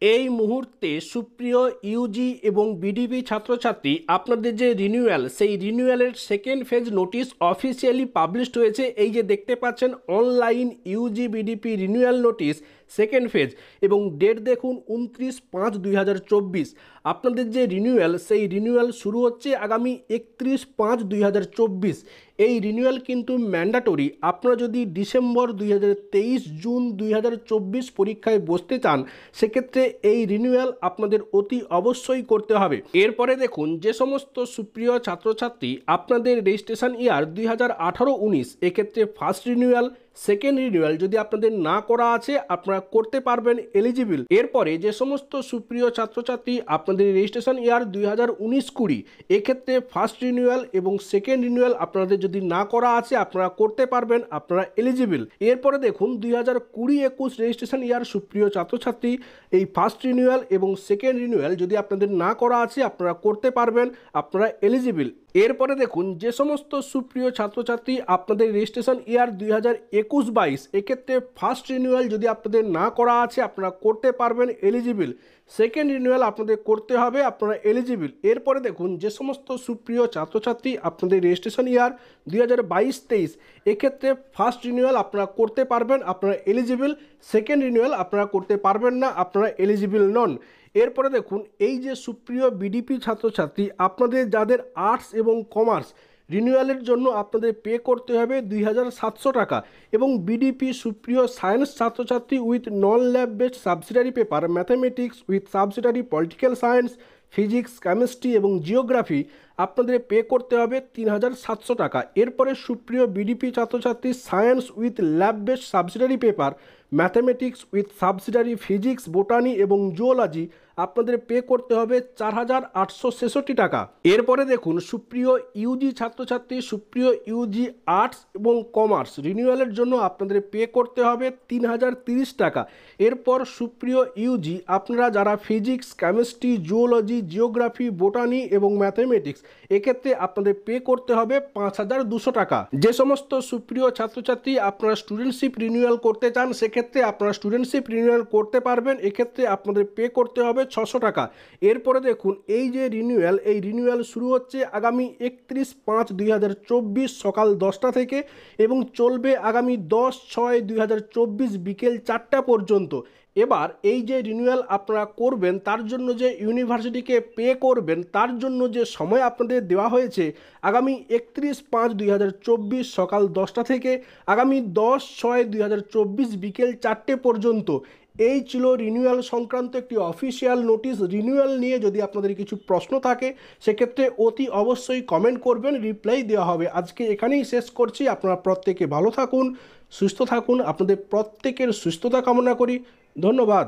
এই মুহূর্তে সুপ্রিয় ইউজি এবং বিডিপি ছাত্রছাত্রী আপনাদের যে রিনিউয়াল, সেই রিনিউয়ালের second phase notice officially published হয়েছে। এই যে দেখতে পাচ্ছেন online UG BDP renewal notice second phase, এবং ডেট দেখুন 29/5/2024। আপনাদের যে রিনিউয়াল, সেই রিনিউয়াল শুরু হচ্ছে আগামী 31/5/2024। এই রিনিউয়াল কিন্তু ম্যান্ডাটরি। আপনারা যদি ডিসেম্বর 2023 জুন 2024 পরীক্ষায় বসতে চান, সেক্ষেত্রে এই রিনিউয়াল আপনাদের অতি অবশ্যই করতে হবে। এরপরে দেখুন, যে সমস্ত সুপ্রিয় ছাত্রছাত্রী আপনাদের রেজিস্ট্রেশন ইয়ার 2018-19, এক্ষেত্রে ফার্স্ট রিনিউয়াল, সেকেন্ড রিনিউয়াল যদি আপনাদের না করা আছে, আপনারা করতে পারবেন এলিজিবল। এরপরে যে সমস্ত সুপ্রিয় ছাত্রছাত্রী আপনাদের রেজিস্ট্রেশন ইয়ার 2019-20, এক্ষেত্রে ফার্স্ট রিনিউয়াল এবং সেকেন্ড রিনিউয়াল আপনাদের যদি না করা আছে, আপনারা করতে পারবেন, আপনারা এলিজিবল। এরপরে দেখুন 2020-21 রেজিস্ট্রেশন ইয়ার সুপ্রিয় ছাত্রছাত্রী, এই ফার্স্ট রিনিউয়াল এবং সেকেন্ড রিনিউয়াল যদি আপনাদের না করা আছে, আপনারা করতে পারবেন, আপনারা এলিজিবল। এরপরে দেখুন, যে সমস্ত সুপ্রিয় ছাত্রছাত্রী আপনাদের রেজিস্ট্রেশন ইয়ার 2021-22, এক্ষেত্রে ফার্স্ট রিনিউয়াল যদি আপনাদের না করা আছে, আপনারা করতে পারবেন, এলিজিবল। সেকেন্ড রিনিউয়াল আপনাদের করতে হবে, আপনারা এলিজিবল। এরপরে দেখুন, যে সমস্ত সুপ্রিয় ছাত্রছাত্রী আপনাদের রেজিস্ট্রেশন ইয়ার 2022-23, এক্ষেত্রে ফার্স্ট রিনিউয়াল আপনারা করতে পারবেন, আপনারা এলিজিবল। সেকেন্ড রিনিউয়াল আপনারা করতে পারবেন না, আপনারা এলিজিবল নন। এরপরে দেখুন, এই যে সুপ্রিয় বিডিপি ছাত্রছাত্রী আপনাদের যাদের আর্টস এবং কমার্স, রিনিউয়ালের জন্য আপনাদের পে করতে হবে 2700 টাকা। এবং বিডিপি সুপ্রিয় সায়েন্স ছাত্রছাত্রী with non lab based subsidiary paper mathematics with subsidiary political science, physics, chemistry এবং জিওগ্রাফি আপনাদের পে করতে হবে 3700 টাকা। এরপরে সুপ্রিয় বিডিপি ছাত্রছাত্রী science with lab based subsidiary paper mathematics with subsidiary physics, botany এবং জুওলজি আপনাদের পে করতে হবে 4866 টাকা। এরপরে দেখুন, সুপ্রিয় ইউজি ছাত্রছাত্রী সুপ্রিয় ইউজি আর্টস এবং কমার্স রিনিউয়ালের জন্য আপনাদের পে করতে হবে 3030 টাকা। এরপর সুপ্রিয় ইউজি আপনারা যারা physics, chemistry, zoology, geography, botany এবং ম্যাথামেটিক্স, এক্ষেত্রে আপনাদের পে করতে হবে 5200 টাকা। যে সমস্ত সুপ্রিয় ছাত্রছাত্রী আপনারা স্টুডেন্টশিপ রিনিউয়াল করতে চান, সেক্ষেত্রে আপনারা স্টুডেন্টশিপ রিনিউয়াল করতে পারবেন, এক্ষেত্রে আপনাদের পে করতে হবে 600 টাকা। এরপরে দেখুন, এই যে রিনিউয়াল, এই রিনিউয়াল শুরু হচ্ছে আগামী 31/5/2024 সকাল 10টা থেকে এবং চলবে আগামী 10/6/2024 বিকেল 4টা পর্যন্ত। এবার এই যে রিনিউয়াল আপনারা করবেন, তার জন্য যে ইউনিভার্সিটিকে পে করবেন, তার জন্য যে সময় আপনাদের দেওয়া হয়েছে আগামী 31/5/2024 সকাল 10টা থেকে আগামী 10/6/2024 বিকেল 4টে পর্যন্ত। এই ছিল রিনিউয়াল সংক্রান্ত একটি অফিসিয়াল নোটিশ। রিনিউয়াল নিয়ে যদি আপনাদের কিছু প্রশ্ন থাকে, সেক্ষেত্রে অতি অবশ্যই কমেন্ট করবেন, রিপ্লাই দেওয়া হবে। আজকে এখানেই শেষ করছি। আপনারা প্রত্যেকে ভালো থাকুন, সুস্থ থাকুন। আপনাদের প্রত্যেকের সুস্থতা কামনা করি। ধন্যবাদ।